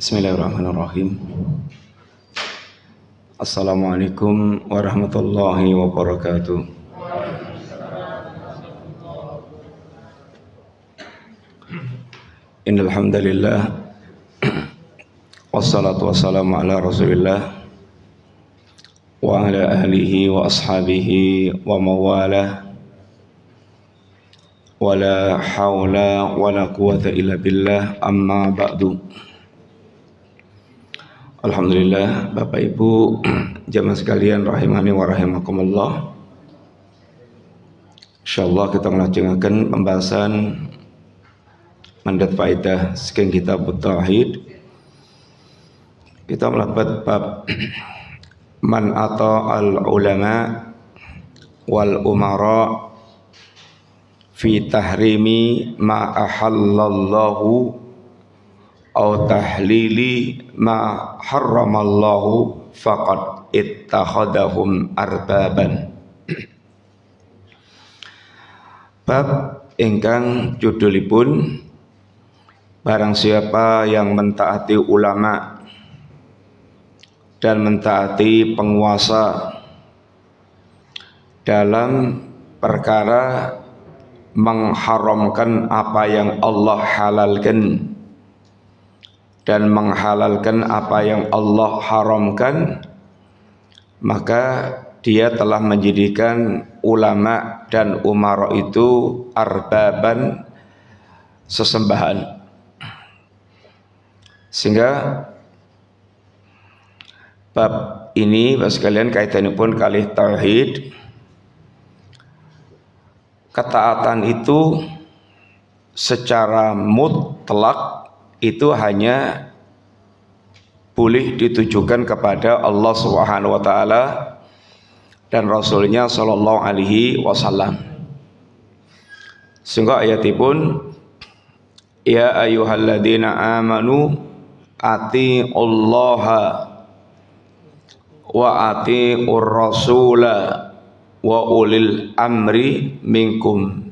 Bismillahirrahmanirrahim. Assalamualaikum warahmatullahi wabarakatuh. Innal hamdalillah wassalatu wassalamu ala Rasulillah wa ala alihi wa ashabihi wa mawalah. Wala haula wala quwata illa billah, amma ba'du. Alhamdulillah, Bapak Ibu jamaah sekalian rahimani wa rahimakumullah. Insyaallah kita ngelajengaken pembahasan mandat faedah saking kitab tauhid. Kita melabat bab man ata al ulama wal umara fi tahrimi ma ahallallahu au tahlili ma harramallahu faqad ittakhadahum arbaban. Bab ingkang judulipun barang siapa yang mentaati ulama dan mentaati penguasa dalam perkara mengharamkan apa yang Allah halalkan dan menghalalkan apa yang Allah haramkan, maka dia telah menjadikan ulama dan umara itu arbaban, sesembahan. Sehingga bab ini Bapak sekalian kaitannya pun kalih tauhid. Ketaatan itu secara mutlak itu hanya boleh ditujukan kepada Allah Subhanahu wa taala dan Rasulnya sallallahu alaihi wasallam. Sehingga ayatipun ya ayyuhalladzina amanu atiullaha wa atiur rasula wa ulil amri minkum.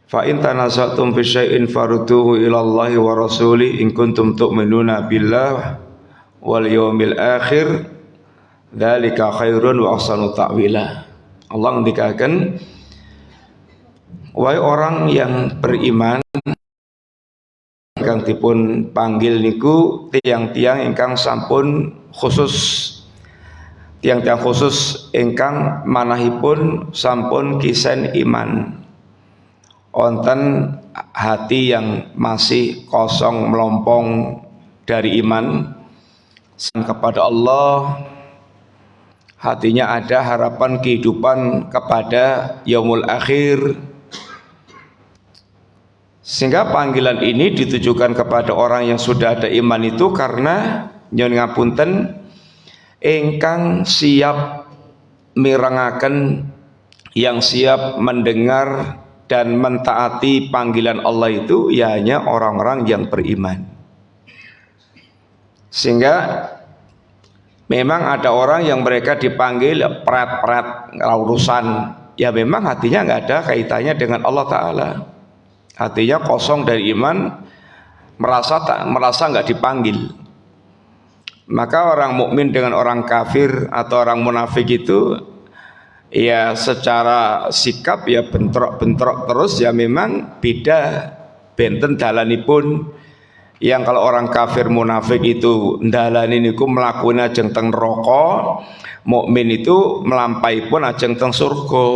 Fa in tanazatum fi syai'in farudduhu ila Allahi wa rasuli in kuntum tu'minuna billah wal yawmil akhir dzalika khairun wa ahsanu ta'wila. Allah ngendikaken, wahai orang yang beriman ingkang dipun panggil niku tiang-tiang ingkang sampun khusus, tiang-tiang khusus ingkang manahipun sampun kisen iman. Onten hati yang masih kosong melompong dari iman kepada Allah, hatinya ada harapan kehidupan kepada yaumul akhir. Sehingga panggilan ini ditujukan kepada orang yang sudah ada iman itu karena nyuwun ngapunten ingkang siap mirengaken, yang siap mendengar dan mentaati panggilan Allah itu ya hanya orang-orang yang beriman. Sehingga memang ada orang yang mereka dipanggil prat-prat urusan, ya memang hatinya nggak ada kaitannya dengan Allah Ta'ala, hatinya kosong dari iman, merasa nggak dipanggil. Maka orang mukmin dengan orang kafir atau orang munafik itu ya secara sikap ya bentrok-bentrok terus, ya memang beda benten dalanipun. Yang kalau orang kafir munafik itu dalani niku mlakune ajeng teng neraka, mukmin itu melampai pun ajeng teng surga.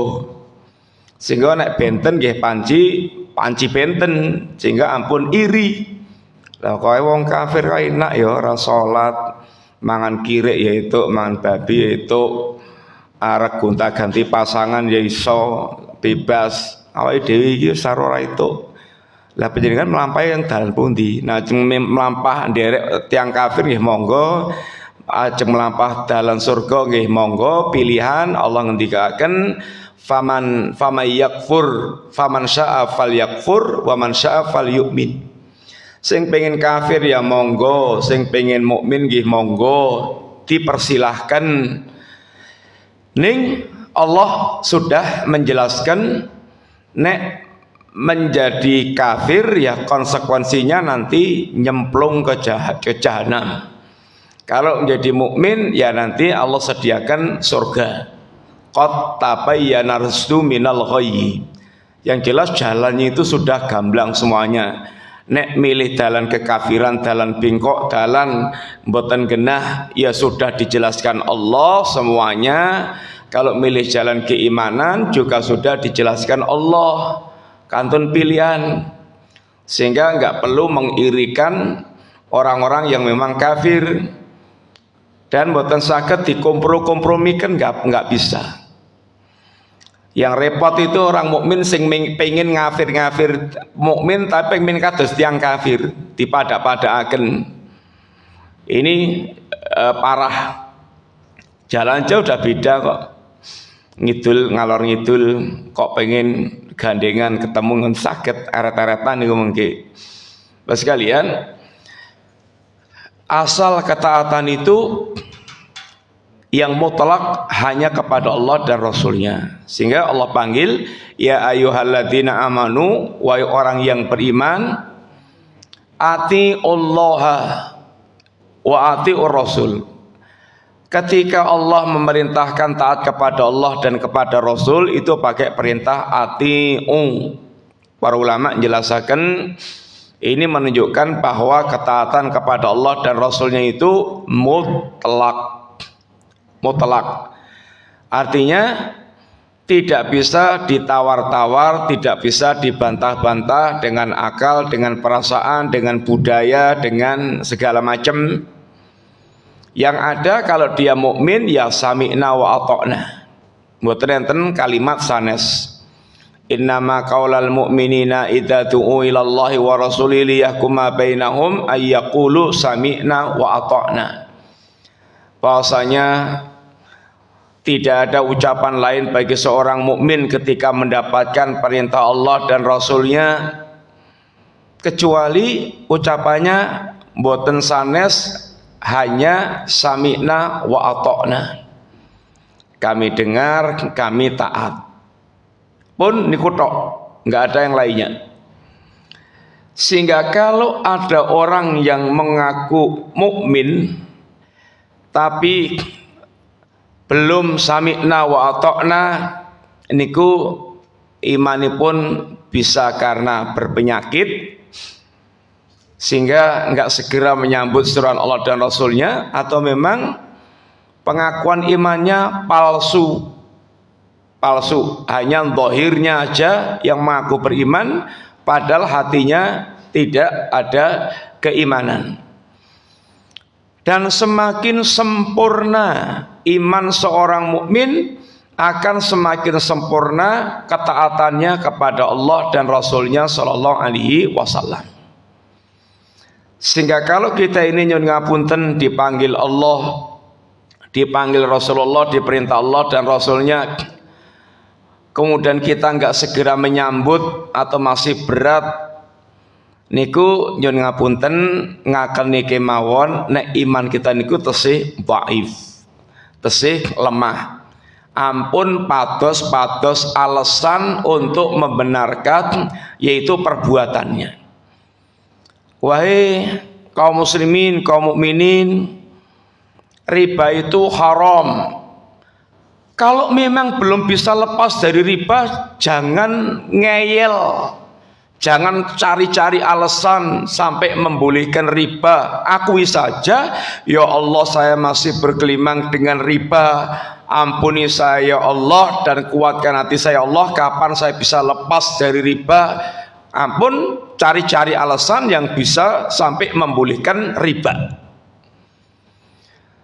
Sehingga nek benten nggih panci benten, sehingga ampun iri. Lah kowe wong kafir kae enak ya ora salat, mangan kirik ya itu, mangan babi ya itu, arek gonta-ganti pasangan ya iso bebas, awake dhewe iki sarora itu. Lah panjenengan melampahi yang dalan pundi? Nah ajeng melampah nderek tiang kafir nggih monggo, ajeng melampah dalan surga nggih monggo, pilihan. Allah ngendikaken faman syaa falyakfur wa man syaa falyu'min. Sing pengen kafir ya monggo, sing pengen mukmin nggih monggo, dipersilahkan. Ning Allah sudah menjelaskan nek menjadi kafir ya konsekuensinya nanti nyemplung ke jahanam. Kalau menjadi mukmin ya nanti Allah sediakan surga. Qad tabayyana rusdu minal ghayyi. Yang jelas jalannya itu sudah gamblang semuanya. Nek milih dalan kekafiran, dalan bengkok, dalan mboten genah ya sudah dijelaskan Allah semuanya. Kalau milih jalan keimanan juga sudah dijelaskan Allah. Kantun pilihan. Sehingga enggak perlu mengirikan orang-orang yang memang kafir. Dan mboten saged dikompro-kompromikan enggak bisa. Yang repot itu orang mukmin sing pengen ngafir mukmin tapi pengen kados tiang kafir dipada-padaaken. Ini parah. Jalan jauh udah beda kok. Ngidul ngalor ngidul kok pengen gandengan ketemu ngen sakit aret-aretan niku mengke. Bapak sekalian, asal ketaatan itu yang mutlak hanya kepada Allah dan Rasulnya. Sehingga Allah panggil, ya ayyuhalladzina amanu, wahai orang yang beriman, atiullaha wa atiur rasul. Ketika Allah memerintahkan taat kepada Allah dan kepada Rasul, itu pakai perintah atiu. Para ulama menjelaskan ini menunjukkan bahwa ketaatan kepada Allah dan Rasulnya itu mutlak. Artinya tidak bisa ditawar-tawar, tidak bisa dibantah-bantah dengan akal, dengan perasaan, dengan budaya, dengan segala macam. Yang ada kalau dia mukmin ya sami'na wa ata'na. Mboten enten kalimat sanes. Innama qaulal mu'minina idza du'u ilallahi wa rasulihi liyahkuma bainahum ay yaqulu sami'na wa ata'na. Bahwasanya tidak ada ucapan lain bagi seorang mukmin ketika mendapatkan perintah Allah dan Rasulnya kecuali ucapannya mboten sanes hanya sami'na wa ata'na. Kami dengar, kami taat. Pun niku tok, enggak ada yang lainnya. Sehingga kalau ada orang yang mengaku mukmin tapi belum sami'na wa ata'na, niku imanipun bisa karena berpenyakit sehingga enggak segera menyambut seruan Allah dan Rasulnya, atau memang pengakuan imannya palsu, hanya zahirnya aja yang mengaku beriman padahal hatinya tidak ada keimanan. Dan semakin sempurna iman seorang mukmin, akan semakin sempurna ketaatannya kepada Allah dan Rasulnya Shallallahu Alaihi Wasallam. Sehingga kalau kita ini nyun ngapunten dipanggil Allah, dipanggil Rasulullah, diperintah Allah dan Rasulnya, kemudian kita enggak segera menyambut atau masih berat, niku nyun ngapunten ngakeni kemawon nek iman kita niku tesih dhaif, tesih lemah. Ampun pados alasan untuk membenarkan yaitu perbuatannya. Wahai kaum muslimin, kaum mukminin, riba itu haram. Kalau memang belum bisa lepas dari riba, jangan ngeyel, jangan cari-cari alasan sampai membolehkan riba. Akui saja, ya Allah saya masih bergelimang dengan riba, ampuni saya ya Allah dan kuatkan hati saya Allah, kapan saya bisa lepas dari riba. Ampun cari-cari alasan yang bisa sampai membolehkan riba.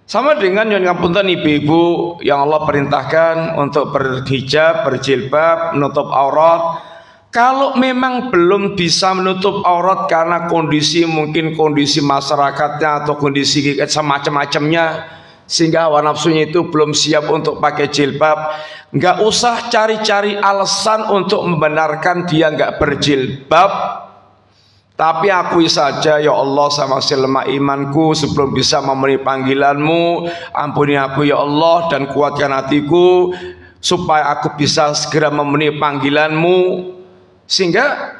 Sama dengan yang ngapunten ibu-ibu yang Allah perintahkan untuk berhijab, berjilbab, menutup aurat. Kalau memang belum bisa menutup aurat karena kondisi, mungkin kondisi masyarakatnya atau kondisi semacam-macamnya, sehingga hawa nafsunya itu belum siap untuk pakai jilbab, nggak usah cari-cari alasan untuk membenarkan dia nggak berjilbab. Tapi akui saja, ya Allah saya masih lemah imanku sebelum bisa memenuhi panggilanmu. Ampuni aku ya Allah dan kuatkan hatiku supaya aku bisa segera memenuhi panggilanmu. Sehingga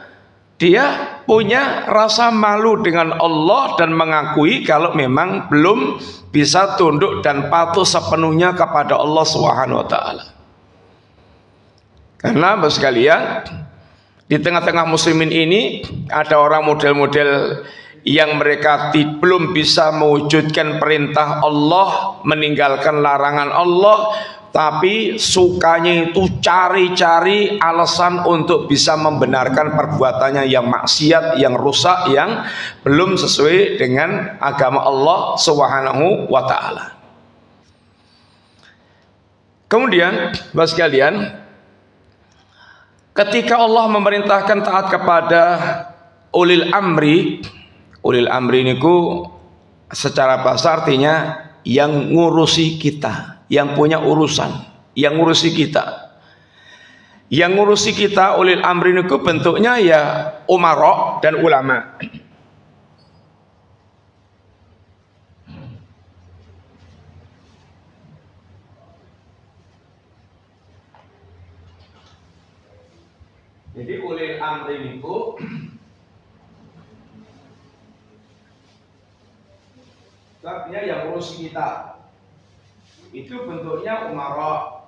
dia punya rasa malu dengan Allah dan mengakui kalau memang belum bisa tunduk dan patuh sepenuhnya kepada Allah Subhanahu wa taala. Karena Bapak sekalian, di tengah-tengah muslimin ini ada orang model-model yang mereka belum bisa mewujudkan perintah Allah, meninggalkan larangan Allah, tapi sukanya itu cari-cari alasan untuk bisa membenarkan perbuatannya yang maksiat, yang rusak, yang belum sesuai dengan agama Allah Subhanahu wa taala. Kemudian, Bapak sekalian, ketika Allah memerintahkan taat kepada ulil amri niku secara bahasa artinya yang ngurusi kita, yang punya urusan, yang ngurusi kita. Yang ngurusi kita ulil amri niku bentuknya ya umara dan ulama. Jadi ulil amri niku artinya yang ngurusi kita. Itu bentuknya umara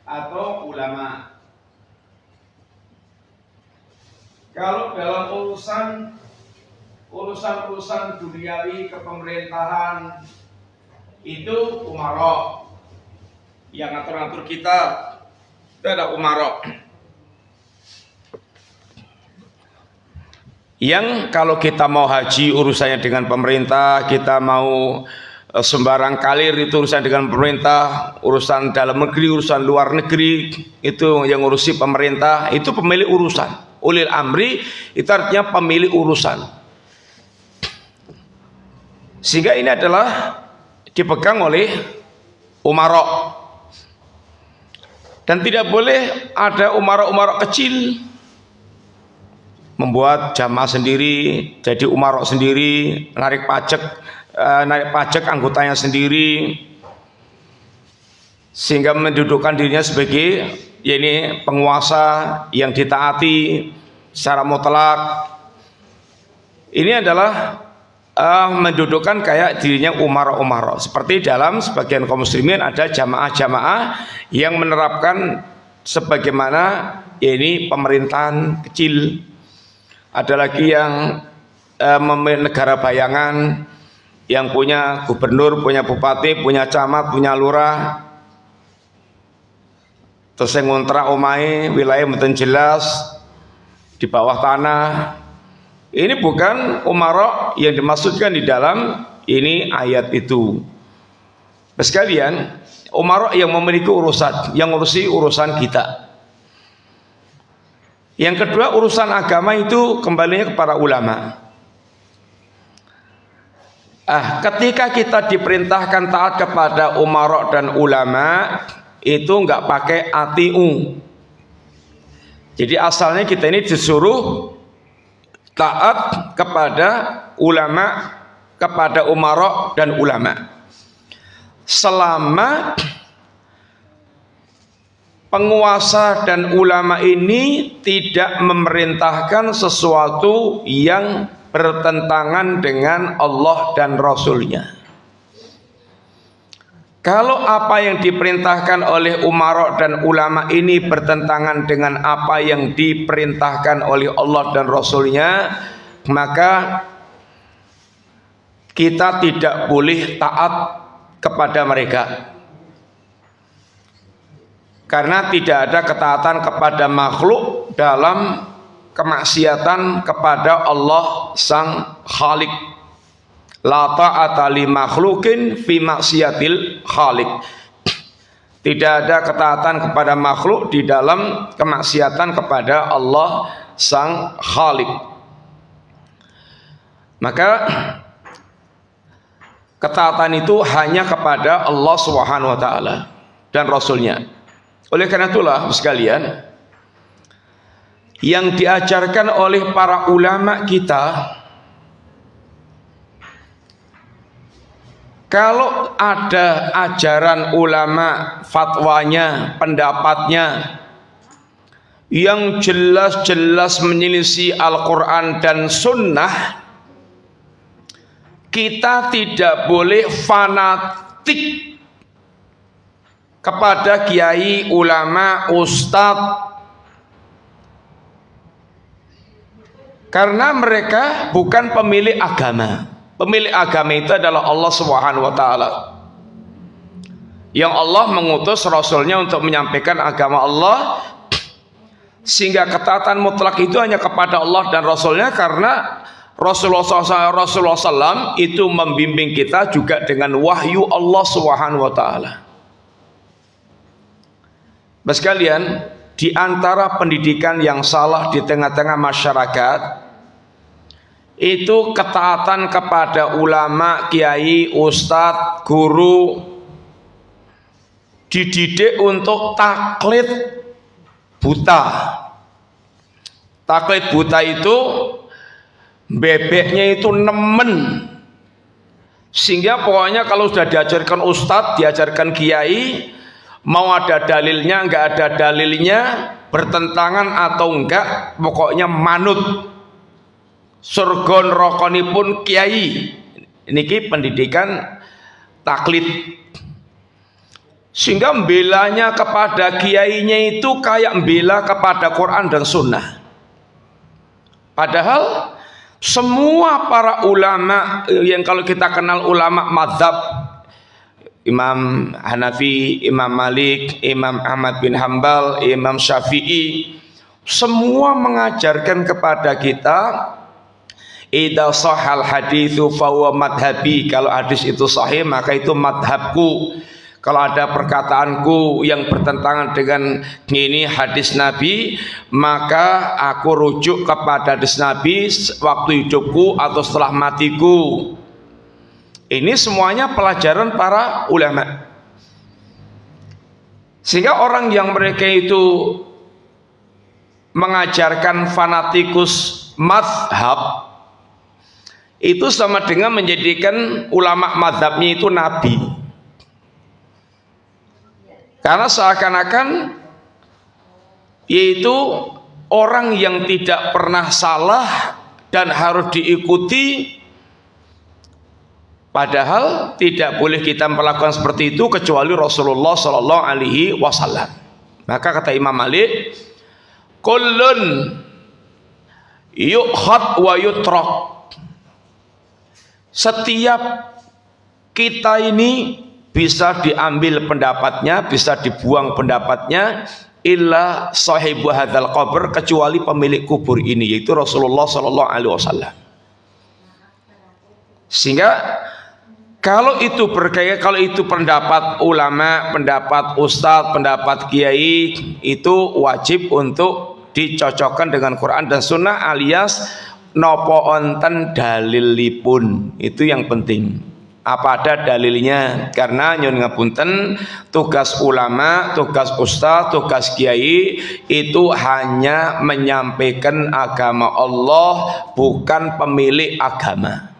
atau ulama. Kalau dalam urusan duniawi kepemerintahan itu umara, yang ngatur-ngatur kita itu ada umara. Yang kalau kita mau haji urusannya dengan pemerintah, kita mau sembarang kalir itu urusan dengan pemerintah, urusan dalam negeri, urusan luar negeri itu yang ngurusi pemerintah, itu pemilik urusan. Ulil amri itu artinya pemilik urusan. Sehingga ini adalah dipegang oleh umara. Dan tidak boleh ada umara-umara kecil membuat jamaah sendiri, jadi umarok sendiri, narik pajak anggotanya sendiri, sehingga mendudukkan dirinya sebagai penguasa yang ditaati secara mutlak. Ini adalah mendudukkan kayak dirinya umara. Seperti dalam sebagian kaum muslimin ada jamaah-jamaah yang menerapkan sebagaimana pemerintahan kecil. Ada lagi yang negara bayangan, yang punya gubernur, punya bupati, punya camat, punya lurah, terus yang ngontrak omahe wilayah mboten jelas di bawah tanah. Ini bukan umara yang dimaksudkan di dalam ayat itu. Sekalian, umara yang memiliki urusan, yang ngurusi urusan kita. Yang kedua, urusan agama itu kembalinya kepada ulama. Ketika kita diperintahkan taat kepada umara dan ulama, itu enggak pakai atiu. Jadi asalnya kita ini disuruh taat kepada ulama, kepada umara dan ulama. Selama penguasa dan ulama ini tidak memerintahkan sesuatu yang bertentangan dengan Allah dan Rasulnya. Kalau apa yang diperintahkan oleh umara dan ulama ini bertentangan dengan apa yang diperintahkan oleh Allah dan Rasulnya, maka kita tidak boleh taat kepada mereka. Karena tidak ada ketaatan kepada makhluk dalam kemaksiatan kepada Allah Sang Khalik. La ta'ata li makhlukin fi maksiatil Khalik. Tidak ada ketaatan kepada makhluk di dalam kemaksiatan kepada Allah Sang Khalik. Maka ketaatan itu hanya kepada Allah Subhanahu wa taala dan Rasulnya. Oleh karena itulah sekalian, yang diajarkan oleh para ulama kita, kalau ada ajaran ulama, fatwanya, pendapatnya yang jelas-jelas menyelisih Al-Quran dan Sunnah, kita tidak boleh fanatik kepada kiai, ulama, ustadz, karena mereka bukan pemilik agama. Pemilik agama itu adalah Allah Subhanahu wa taala. Yang Allah mengutus Rasulnya untuk menyampaikan agama Allah, sehingga ketaatan mutlak itu hanya kepada Allah dan Rasulnya, karena Rasulullah SAW itu membimbing kita juga dengan wahyu Allah Subhanahu wa taala. Bapak sekalian, di antara pendidikan yang salah di tengah-tengah masyarakat itu ketaatan kepada ulama, kiai, ustadz, guru, dididik untuk taklid buta. Taklid buta itu bebeknya itu nemen, sehingga pokoknya kalau sudah diajarkan ustadz, diajarkan kiai, mau ada dalilnya, enggak ada dalilnya, bertentangan atau enggak, pokoknya manut. Surgon rokoni pun kiai. Niki pendidikan taklid. Sehingga membelanya kepada kiainya itu kayak membela kepada Quran dan Sunnah. Padahal semua para ulama yang kalau kita kenal ulama mazhab, Imam Hanafi, Imam Malik, Imam Ahmad bin Hambal, Imam Syafi'i, semua mengajarkan kepada kita, idza shahal haditsu fahuwa madhabi. Kalau hadis itu sahih maka itu madhabku. Kalau ada perkataanku yang bertentangan dengan ini hadis Nabi, maka aku rujuk kepada hadis Nabi waktu hidupku atau setelah matiku. Ini semuanya pelajaran para ulama. Sehingga orang yang mereka itu mengajarkan fanatikus mazhab, itu sama dengan menjadikan ulama mazhabnya itu nabi. Karena seakan-akan yaitu orang yang tidak pernah salah dan harus diikuti, padahal tidak boleh kita melakukan seperti itu kecuali Rasulullah Sallallahu Alaihi Wasallam. Maka kata Imam Malik, kullun yukhad wa yutrak. Setiap kita ini bisa diambil pendapatnya, bisa dibuang pendapatnya, illa sahibu hadzal qabr, kecuali pemilik kubur ini, yaitu Rasulullah Sallallahu Alaihi Wasallam. Sehingga kalau itu berkaya, kalau itu pendapat ulama, pendapat ustadz, pendapat kiai, itu wajib untuk dicocokkan dengan Quran dan Sunnah, alias nopo onten dalilipun. Itu yang penting. Apa ada dalilnya? Karena nyun ngapunten, tugas ulama, tugas ustaz, tugas kiai itu hanya menyampaikan agama Allah, bukan pemilik agama.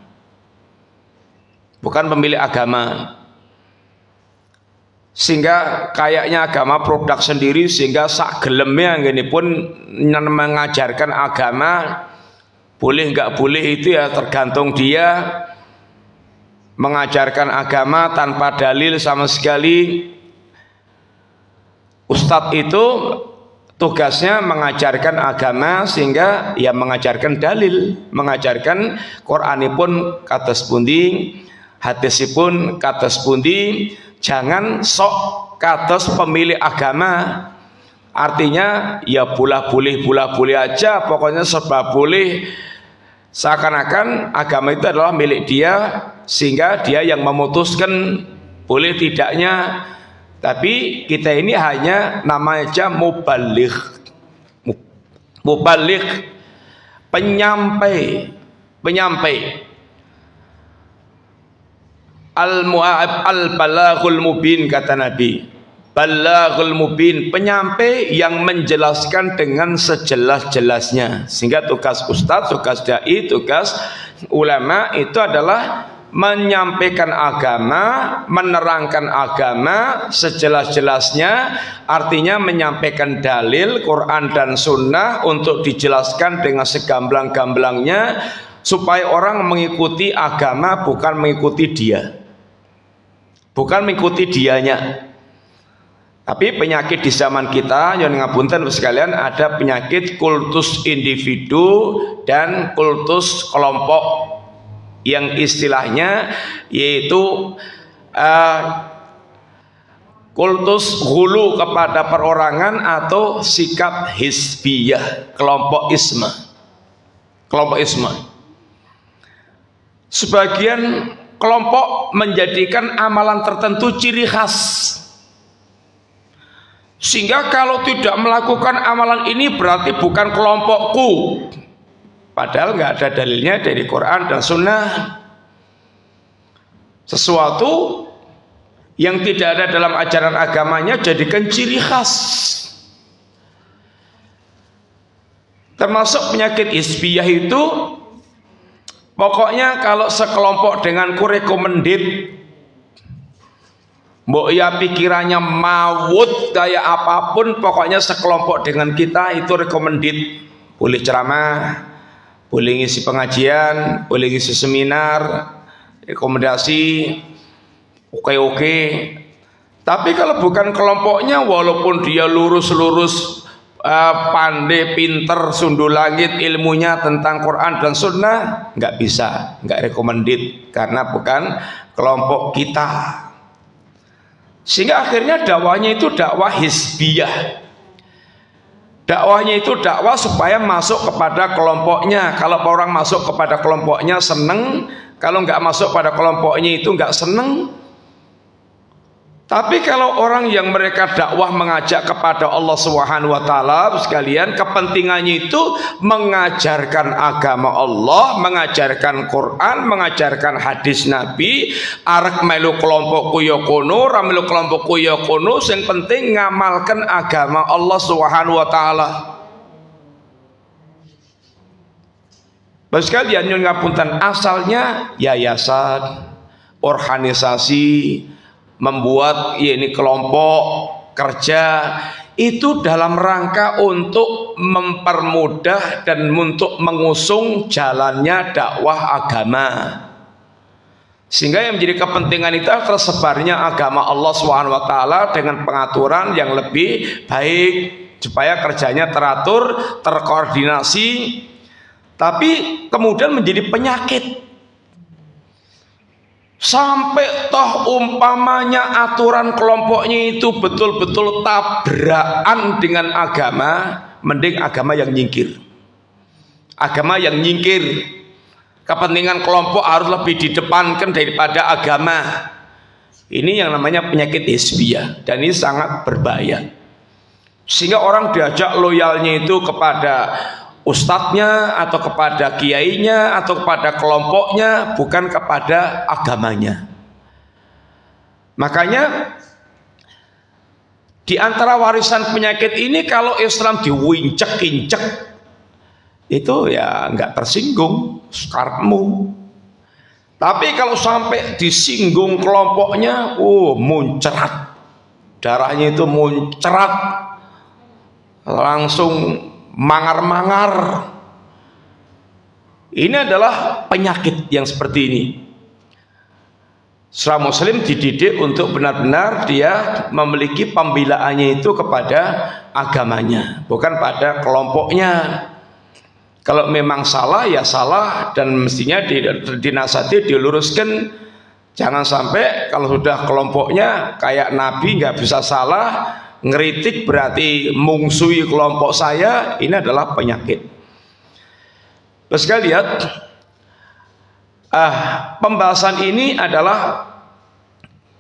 Bukan pemilik agama. Sehingga kayaknya agama produk sendiri, sehingga sak gelemnya gini pun mengajarkan agama, boleh nggak boleh itu ya tergantung dia. Mengajarkan agama tanpa dalil sama sekali. Ustadz itu tugasnya mengajarkan agama, sehingga ya mengajarkan dalil, mengajarkan Quranipun kados pundi, hadisipun kados pundi. Jangan sok kados pemilik agama. Artinya ya bola boleh aja, pokoknya serba boleh. Seakan-akan agama itu adalah milik dia, sehingga dia yang memutuskan boleh tidaknya. Tapi kita ini hanya namanya mubaligh, penyampai. Al-balaghul mubin, kata Nabi. Balaghul mubin, penyampai yang menjelaskan dengan sejelas-jelasnya. Sehingga tugas ustadz, tugas dai, tugas ulama itu adalah menyampaikan agama, menerangkan agama sejelas-jelasnya, artinya menyampaikan dalil Quran dan Sunnah untuk dijelaskan dengan segamblang-gamblangnya supaya orang mengikuti agama, bukan mengikuti dia, bukan mengikuti dianya. Tapi penyakit di zaman kita, yang ngapunten sekalian, ada penyakit kultus individu dan kultus kelompok, yang istilahnya yaitu kultus hulu kepada perorangan atau sikap hizbiyah, kelompok isme. Sebagian kelompok menjadikan amalan tertentu ciri khas, sehingga kalau tidak melakukan amalan ini berarti bukan kelompokku, padahal nggak ada dalilnya dari Quran dan Sunnah. Sesuatu yang tidak ada dalam ajaran agamanya jadikan ciri khas. Termasuk penyakit hizbiyah itu, pokoknya kalau sekelompok denganku recommended, mbok ya pikirannya mawut kayak apapun, pokoknya sekelompok dengan kita itu recommended. Boleh ceramah, boleh ngisi pengajian, boleh ngisi seminar, rekomendasi, oke. Tapi kalau bukan kelompoknya, walaupun dia lurus-lurus, pandai, pinter, sundul langit ilmunya tentang Quran dan Sunnah, nggak bisa, nggak recommended, karena bukan kelompok kita. Sehingga akhirnya dakwahnya itu dakwah hizbiyah. Dakwahnya itu dakwah supaya masuk kepada kelompoknya. Kalau orang masuk kepada kelompoknya seneng, kalau nggak masuk pada kelompoknya itu nggak seneng. Tapi kalau orang yang mereka dakwah mengajak kepada Allah Subhanahu wa taala sekalian, kepentingannya itu mengajarkan agama Allah, mengajarkan Quran, mengajarkan hadis Nabi, arek melu kelompokku ya kono, ra melu kelompokku ya kono, sing penting ngamalkan agama Allah Subhanahu wa taala. Bapak sekalian nyuwun ngapunten, asalnya yayasan, organisasi, membuat ini kelompok kerja itu dalam rangka untuk mempermudah dan untuk mengusung jalannya dakwah agama, sehingga yang menjadi kepentingan itu tersebarnya agama Allah SWT dengan pengaturan yang lebih baik supaya kerjanya teratur, terkoordinasi. Tapi kemudian menjadi penyakit sampai toh umpamanya aturan kelompoknya itu betul-betul tabrakan dengan agama, mending agama yang nyingkir. Agama yang nyingkir, kepentingan kelompok harus lebih didepankan daripada agama. Ini yang namanya penyakit hizbiyah, dan ini sangat berbahaya. Sehingga orang diajak loyalnya itu kepada ustadznya atau kepada kiainya atau kepada kelompoknya, bukan kepada agamanya. Makanya di antara warisan penyakit ini, kalau Islam diwincek-incek itu ya nggak tersinggung karepmu. Tapi kalau sampai disinggung kelompoknya, muncrat, darahnya itu muncrat, langsung mangar-mangar. Ini adalah penyakit yang seperti ini. Seorang muslim dididik untuk benar-benar dia memiliki pembelaannya itu kepada agamanya, bukan pada kelompoknya. Kalau memang salah ya salah, dan mestinya dinasihati, diluruskan. Jangan sampai kalau sudah kelompoknya kayak Nabi nggak bisa salah, ngeritik berarti mungsuhi kelompok saya. Ini adalah penyakit. Terus kita lihat, pembahasan ini adalah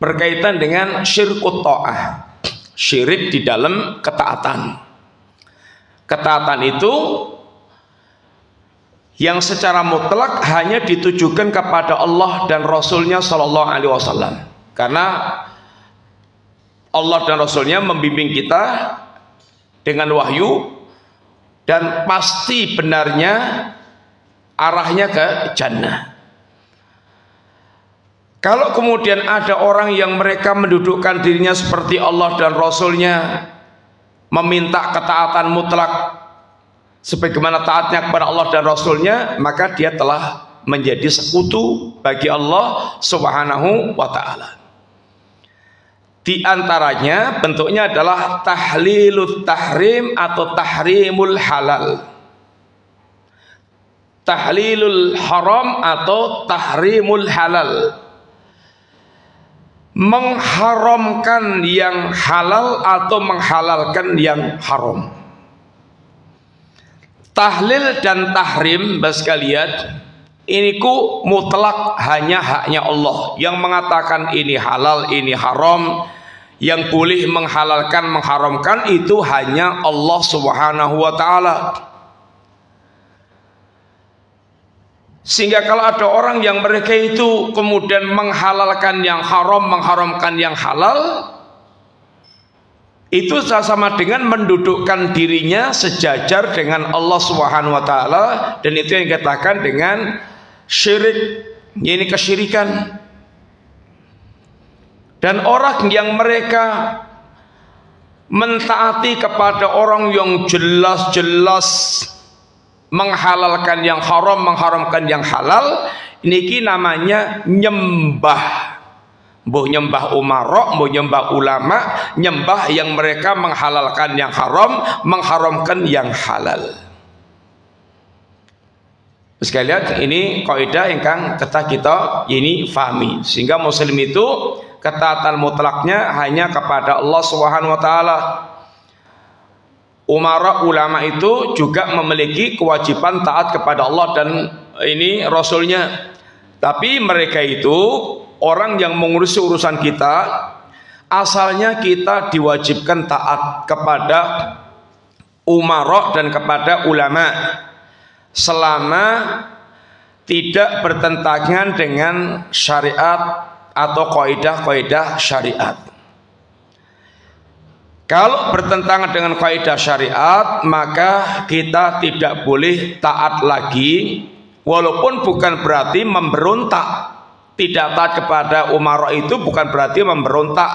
berkaitan dengan syirkut ta'ah, syirik di dalam ketaatan. Ketaatan itu yang secara mutlak hanya ditujukan kepada Allah dan Rasulnya Shallallahu Alaihi Wasallam, karena Allah dan Rasulnya membimbing kita dengan wahyu, dan pasti benarnya arahnya ke jannah. Kalau kemudian ada orang yang mereka mendudukkan dirinya seperti Allah dan Rasulnya, meminta ketaatan mutlak sebagaimana taatnya kepada Allah dan Rasulnya, maka dia telah menjadi sekutu bagi Allah Subhanahu wa ta'ala. Di antaranya bentuknya adalah tahlilut tahrim atau tahrimul halal, tahlilul haram atau tahrimul halal, mengharamkan yang halal atau menghalalkan yang haram. Tahlil dan tahrim, bas kalian, ini ku mutlak hanya haknya Allah yang mengatakan ini halal, ini haram. Yang boleh menghalalkan, mengharamkan itu hanya Allah Subhanahu wa ta'ala. Sehingga kalau ada orang yang mereka itu kemudian menghalalkan yang haram, mengharamkan yang halal, itu sama dengan mendudukkan dirinya sejajar dengan Allah Subhanahu wa ta'ala, dan itu yang dikatakan dengan syirik, ini kesyirikan. Dan orang yang mereka mentaati kepada orang yang jelas-jelas menghalalkan yang haram, mengharamkan yang halal, niki namanya nyembah. Mbuh nyembah umarok, mbuh nyembah ulama, nyembah yang mereka menghalalkan yang haram, mengharamkan yang halal. Sekalian, ini kaidah ingkang kedah kita ini fahami, sehingga muslim itu ketaatan mutlaknya hanya kepada Allah Subhanahu wa ta'ala. Umara ulama itu juga memiliki kewajiban taat kepada Allah dan ini Rasulnya. Tapi mereka itu orang yang mengurusi urusan kita, asalnya kita diwajibkan taat kepada umara dan kepada ulama selama tidak bertentangan dengan syariat atau kaidah-kaidah syariat. Kalau bertentangan dengan kaidah syariat, maka kita tidak boleh taat lagi, walaupun bukan berarti memberontak. Tidak taat kepada umara itu bukan berarti memberontak.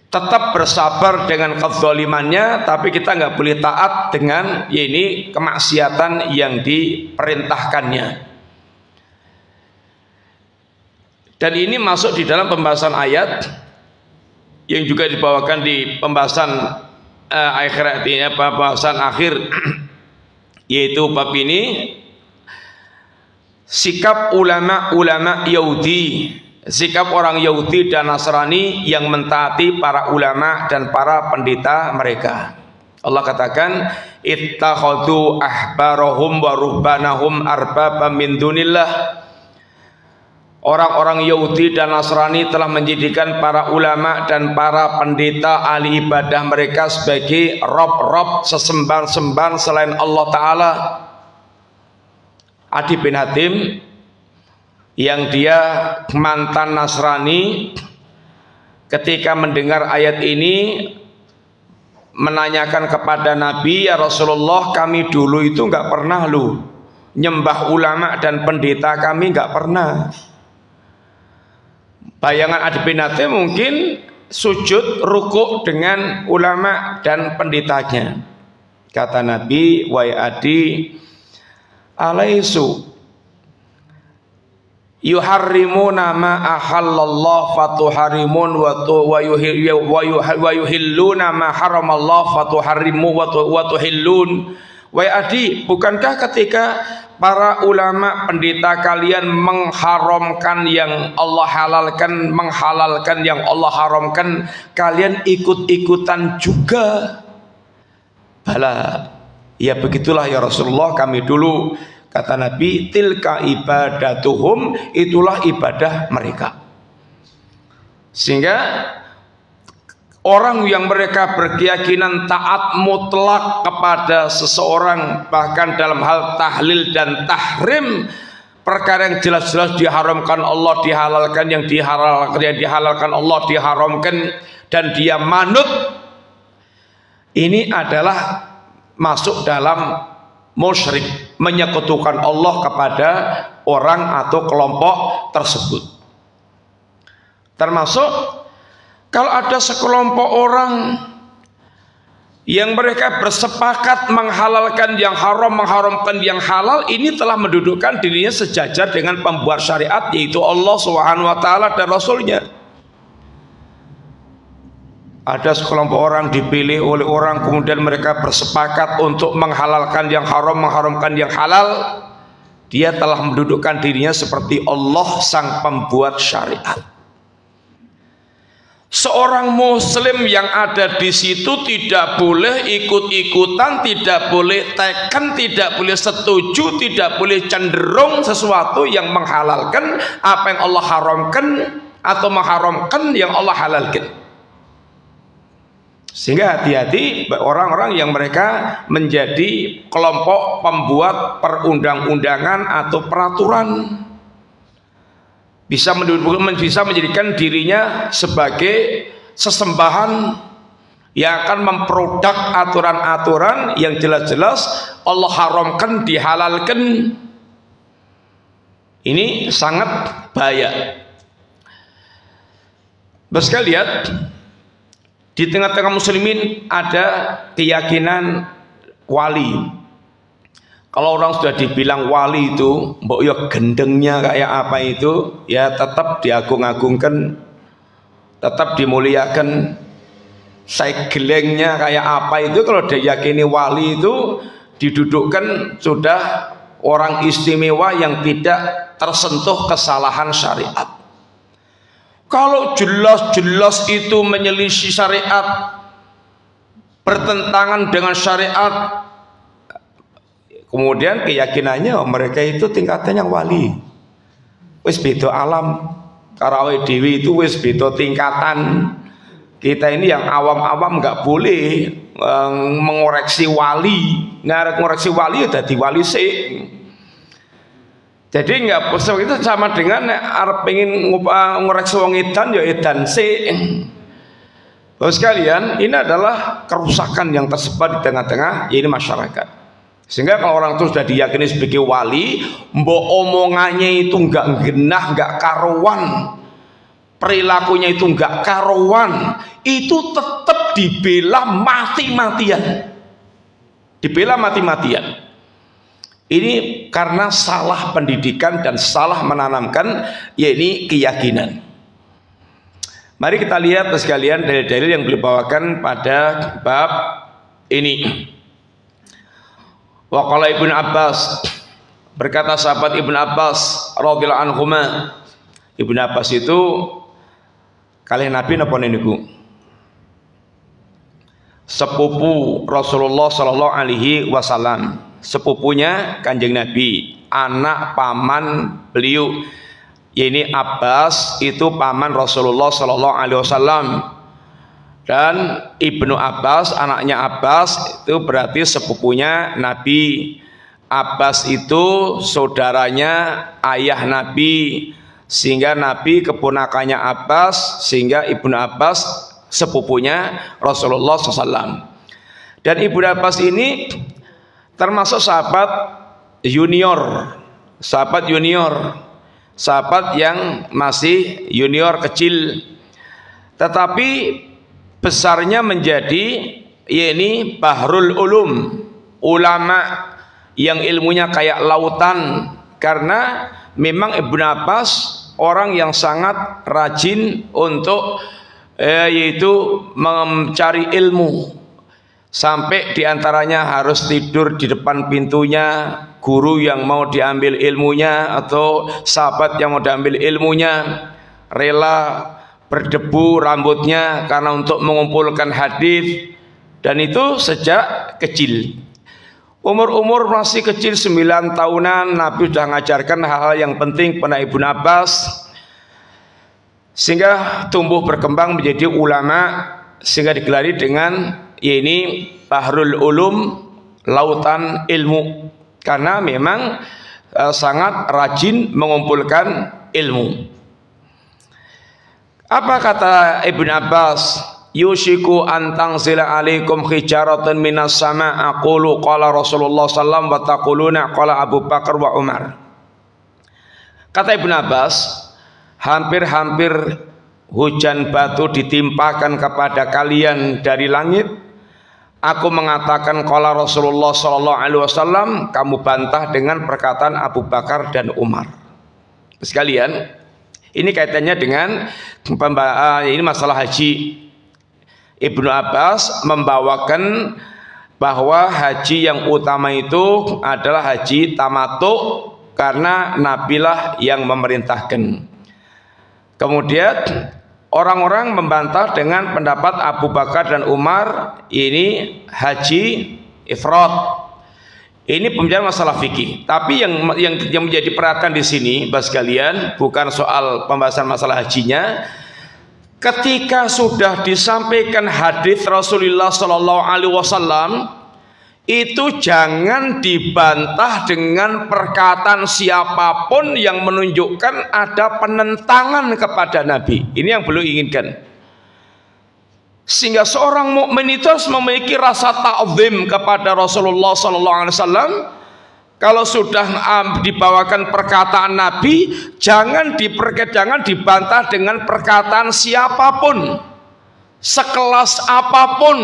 Tetap bersabar dengan kezalimannya, tapi kita nggak boleh taat dengan ini kemaksiatan yang diperintahkannya. Dan ini masuk di dalam pembahasan ayat yang juga dibawakan di pembahasan akhirat ini, pembahasan akhir, yaitu bab ini sikap ulama-ulama Yahudi, sikap orang Yahudi dan Nasrani yang mentaati para ulama dan para pendeta mereka. Allah katakan, ittakhadhu ahbarahum wa ruhbanahum arbaba min dunillah. Orang-orang Yahudi dan Nasrani telah menjadikan para ulama dan para pendeta ahli ibadah mereka sebagai rob-rob, sesembahan-sembahan selain Allah Ta'ala. Adi bin Hatim yang dia mantan Nasrani, ketika mendengar ayat ini menanyakan kepada Nabi, ya Rasulullah, kami dulu itu nggak pernah nyembah ulama dan pendeta, kami nggak pernah. Bayangan Adi bin Hatim mungkin sujud rukuk dengan ulama dan pendetanya. Kata Nabi, wahai Adi, alaisu yuharrimuna ma ahallallah fatuharimun wa yuhilluna ma haramallah fatuharrimu wa tuhillun. Wahai Adi, bukankah ketika para ulama pendeta kalian mengharamkan yang Allah halalkan, menghalalkan yang Allah haramkan, kalian ikut-ikutan juga? Bala, ya begitulah ya Rasulullah, kami dulu. Kata Nabi, tilka ibadatuhum, itulah ibadah mereka. Sehingga orang yang mereka berkeyakinan taat mutlak kepada seseorang, bahkan dalam hal tahlil dan tahrim, perkara yang jelas-jelas diharamkan Allah dihalalkan, yang dihalalkan Allah diharamkan, dan dia manut, ini adalah masuk dalam musyrik, menyekutukan Allah kepada orang atau kelompok tersebut. Termasuk kalau ada sekelompok orang yang mereka bersepakat menghalalkan yang haram, mengharamkan yang halal, ini telah mendudukkan dirinya sejajar dengan pembuat syariat, yaitu Allah Subhanahu wa taala dan Rasulnya. Ada sekelompok orang dipilih oleh orang, kemudian mereka bersepakat untuk menghalalkan yang haram, mengharamkan yang halal. Dia telah mendudukkan dirinya seperti Allah sang pembuat syariat. Seorang muslim yang ada di situ tidak boleh ikut-ikutan, tidak boleh teken, tidak boleh setuju, tidak boleh cenderung sesuatu yang menghalalkan apa yang Allah haramkan atau mengharamkan yang Allah halalkan. Sehingga hati-hati orang-orang yang mereka menjadi kelompok pembuat perundang-undangan atau peraturan, bisa menjadikan dirinya sebagai sesembahan yang akan memproduk aturan-aturan yang jelas-jelas Allah haramkan, dihalalkan. Ini sangat bahaya. Bapak lihat, di tengah-tengah muslimin ada keyakinan wali. Kalau orang sudah dibilang wali itu, mbok yo gendengnya kayak apa itu, ya tetap diagung-agungkan, tetap dimuliakan. Segelengnya kayak apa itu, kalau diyakini wali itu didudukkan sudah orang istimewa yang tidak tersentuh kesalahan syariat. Kalau jelas-jelas itu menyelisih syariat, bertentangan dengan syariat, kemudian keyakinannya mereka itu tingkatannya wali. Wis beda alam, karawe dewi itu wis beda tingkatan. Kita ini yang awam-awam nggak boleh mengoreksi wali. Ngarep ngoreksi wali ya dadi wali sih. Jadi nggak pusing itu sama dengan arep pengen ngoreksi wong edan ya edan sih. Bapak sekalian, ini adalah kerusakan yang tersebar di tengah-tengah ini masyarakat. Sehingga kalau orang itu sudah diyakini sebagai wali, mbok omongannya itu nggak genah, nggak karuan, perilakunya itu nggak karuan, itu tetap dibela mati-matian, dibela mati-matian. Ini karena salah pendidikan dan salah menanamkan, yakni keyakinan. Mari kita lihat sekalian dalil-dalil yang beliau bawakan pada bab ini. Wa qala Ibnu Abbas, berkata sahabat Ibnu Abbas radhiyallahu anhuma, Ibnu Abbas itu kalih Nabi napa niku? Sepupu Rasulullah sallallahu alaihi wasallam, sepupunya Kanjeng Nabi, anak paman beliau. Ini Abbas itu paman Rasulullah sallallahu alaihi wasallam. Dan Ibnu Abbas, anaknya Abbas itu berarti sepupunya Nabi. Abbas itu saudaranya ayah Nabi, sehingga Nabi keponakannya Abbas, sehingga Ibnu Abbas sepupunya Rasulullah SAW. Dan Ibnu Abbas ini termasuk sahabat junior, sahabat yang masih junior kecil, tetapi besarnya menjadi yakni bahrul ulum, ulama yang ilmunya kayak lautan, karena memang Ibnu Abbas orang yang sangat rajin untuk yaitu mencari ilmu, sampai diantaranya harus tidur di depan pintunya guru yang mau diambil ilmunya atau sahabat yang mau diambil ilmunya, rela berdebu rambutnya karena untuk mengumpulkan hadis, dan itu sejak kecil. Umur masih kecil 9 tahunan Nabi sudah mengajarkan hal-hal yang penting pada Ibnu Abbas, sehingga tumbuh berkembang menjadi ulama, sehingga digelari dengan ini bahrul ulum, lautan ilmu, karena memang sangat rajin mengumpulkan ilmu. Apa kata Ibnu Abbas? Yushiku antang sila alaikum hijaratan minas sama, aqulu qala Rasulullah sallam wa taquluna qala Abu Bakar wa Umar. Kata Ibnu Abbas, hampir-hampir hujan batu ditimpakan kepada kalian dari langit, aku mengatakan qala Rasulullah sallallahu alaihi wasallam, kamu bantah dengan perkataan Abu Bakar dan Umar. Sekalian, ini kaitannya dengan ini masalah haji. Ibnu Abbas membawakan bahwa haji yang utama itu adalah haji tamattu karena Nabilah yang memerintahkan. Kemudian orang-orang membantah dengan pendapat Abu Bakar dan Umar, ini haji ifrad. Ini pembicaraan masalah fikih. Tapi yang menjadi perhatian di sini, Bapak sekalian, bukan soal pembahasan masalah hajinya. Ketika sudah disampaikan hadis Rasulullah Sallallahu Alaihi Wasallam, itu jangan dibantah dengan perkataan siapapun yang menunjukkan ada penentangan kepada Nabi. Ini yang beliau inginkan. Sehingga seorang mukmin itu harus memiliki rasa ta'zim kepada Rasulullah Sallallahu Alaihi Wasallam. Kalau sudah dibawakan perkataan Nabi, jangan dibantah dengan perkataan siapapun, sekelas apapun.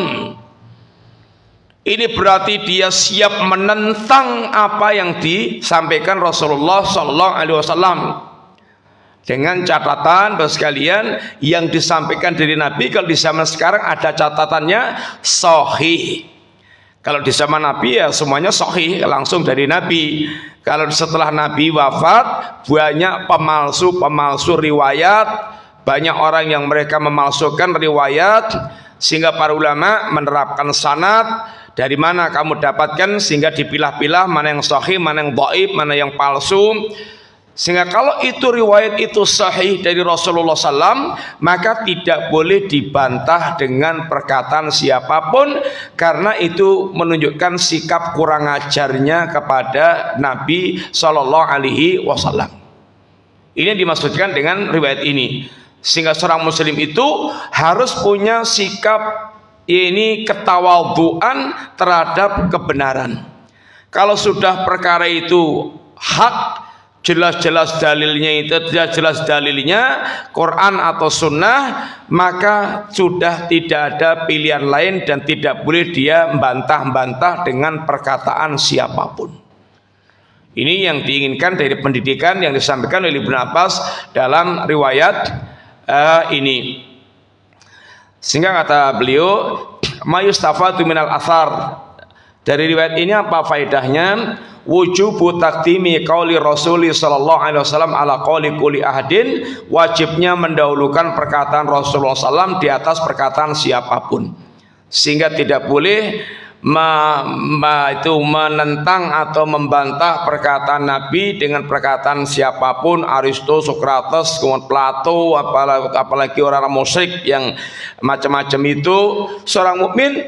Ini berarti dia siap menentang apa yang disampaikan Rasulullah Sallallahu Alaihi Wasallam. Dengan catatan, Bapak sekalian, yang disampaikan dari Nabi kalau di zaman sekarang ada catatannya sahih. Kalau di zaman Nabi ya semuanya sahih langsung dari Nabi. Kalau setelah Nabi wafat, banyak pemalsu riwayat, banyak orang yang mereka memalsukan riwayat, sehingga para ulama menerapkan sanad. Dari mana kamu dapatkan, sehingga dipilah-pilah mana yang sahih, mana yang dhaif, mana yang palsu. Sehingga kalau itu riwayat itu sahih dari Rasulullah SAW, maka tidak boleh dibantah dengan perkataan siapapun, karena itu menunjukkan sikap kurang ajarnya kepada Nabi Sallallahu Alaihi Wasallam. Ini yang dimaksudkan dengan riwayat ini. Sehingga seorang muslim itu harus punya sikap ini ketawadhuan terhadap kebenaran. Kalau sudah perkara itu hak, jelas-jelas dalilnya Quran atau sunnah, maka sudah tidak ada pilihan lain dan tidak boleh dia membantah-bantah dengan perkataan siapapun. Ini yang diinginkan dari pendidikan yang disampaikan oleh Ibnu Abbas dalam riwayat ini. Sehingga kata beliau, mayustafatu minal athar, dari riwayat ini apa faedahnya? Wujubu taqdimi qauli Rasulullah sallallahu alaihi wasallam ala qauli kulli ahadin, wajibnya mendahulukan perkataan Rasulullah SAW di atas perkataan siapapun, sehingga tidak boleh menentang atau membantah perkataan Nabi dengan perkataan siapapun, Aristo, Sokrates, kemudian Plato, apalagi orang musyrik yang macam-macam itu. Seorang mukmin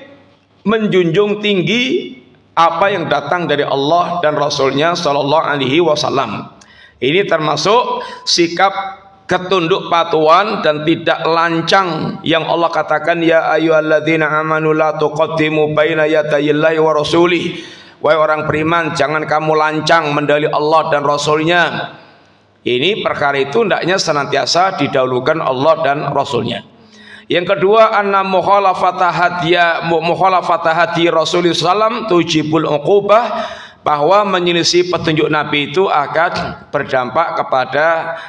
menjunjung tinggi apa yang datang dari Allah dan Rasulnya Sallallahu Alaihi Wasallam. Ini termasuk sikap ketunduk patuhan dan tidak lancang yang Allah katakan, ya ayyuhalladzina amanu la tuqaddimu baina yadayillahi wa rasulih. Wahai orang beriman, jangan kamu lancang mendahului Allah dan Rasulnya. Ini perkara itu hendaknya senantiasa didahulukan Allah dan Rasulnya. Yang kedua, anna mukhalafata hadi Rasulullah SAW tujibul uqubah, bahwa menyelisih petunjuk Nabi itu akan berdampak kepada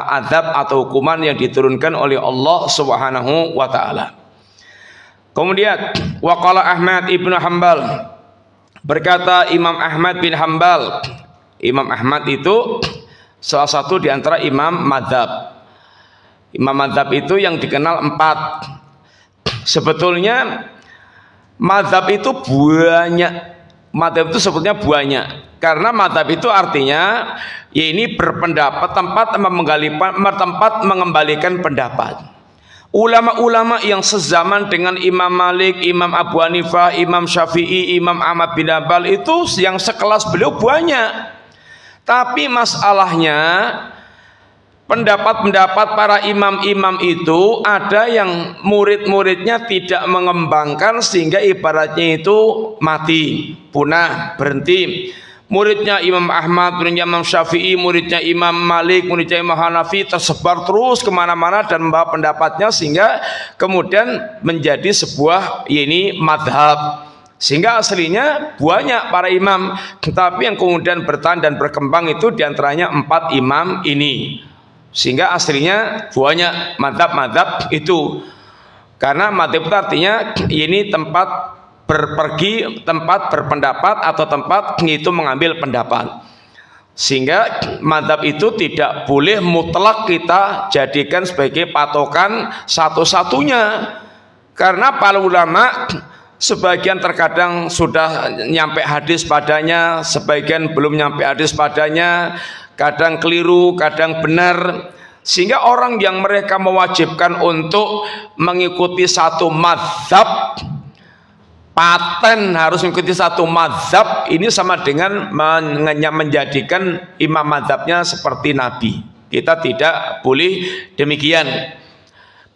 azab atau hukuman yang diturunkan oleh Allah Subhanahu wa taala. Kemudian waqala Ahmad ibnu Hanbal, berkata Imam Ahmad bin Hanbal. Imam Ahmad itu salah satu di antara imam madzhab. Imam madzhab itu yang dikenal 4. Sebetulnya madzhab itu banyak. Madzhab itu sebetulnya banyak. Karena madzhab itu artinya ya ini berpendapat, tempat mengembalikan pendapat. Ulama-ulama yang sezaman dengan Imam Malik, Imam Abu Hanifah, Imam Syafi'i, Imam Ahmad bin Hanbal itu yang sekelas beliau banyak. Tapi masalahnya pendapat-pendapat para imam-imam itu ada yang murid-muridnya tidak mengembangkan, sehingga ibaratnya itu mati, punah, berhenti. muridnya Imam Ahmad, muridnya Imam Syafi'i, muridnya Imam Malik, muridnya Imam Hanafi, tersebar terus kemana-mana dan membawa pendapatnya sehingga kemudian menjadi sebuah madhab. Sehingga aslinya banyak para imam, tetapi yang kemudian bertahan dan berkembang itu diantaranya 4 imam ini. Sehingga aslinya banyak madhab-madhab itu. Karena madhab itu artinya ini tempat berpergi, tempat berpendapat atau tempat itu mengambil pendapat. Sehingga madhab itu tidak boleh mutlak kita jadikan sebagai patokan satu-satunya. Karena para ulama sebagian terkadang sudah nyampe hadis padanya, sebagian belum nyampe hadis padanya, kadang keliru, kadang benar. Sehingga orang yang mereka mewajibkan untuk mengikuti satu mazhab, paten harus mengikuti satu mazhab, ini sama dengan menjadikan imam mazhabnya seperti Nabi. Kita tidak boleh demikian.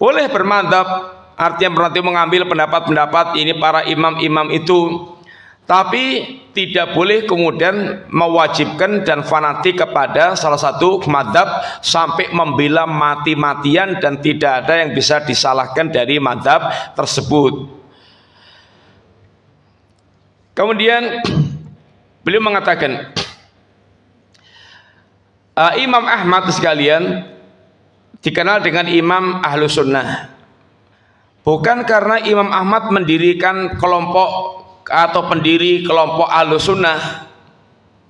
Boleh bermadzhab, artinya berarti mengambil pendapat-pendapat ini para imam-imam itu, tapi tidak boleh kemudian mewajibkan dan fanatik kepada salah satu mazhab sampai membela mati-matian dan tidak ada yang bisa disalahkan dari mazhab tersebut. Kemudian beliau mengatakan, Imam Ahmad sekalian dikenal dengan Imam Ahlus Sunnah. Bukan karena Imam Ahmad mendirikan kelompok atau pendiri kelompok Ahlus Sunnah,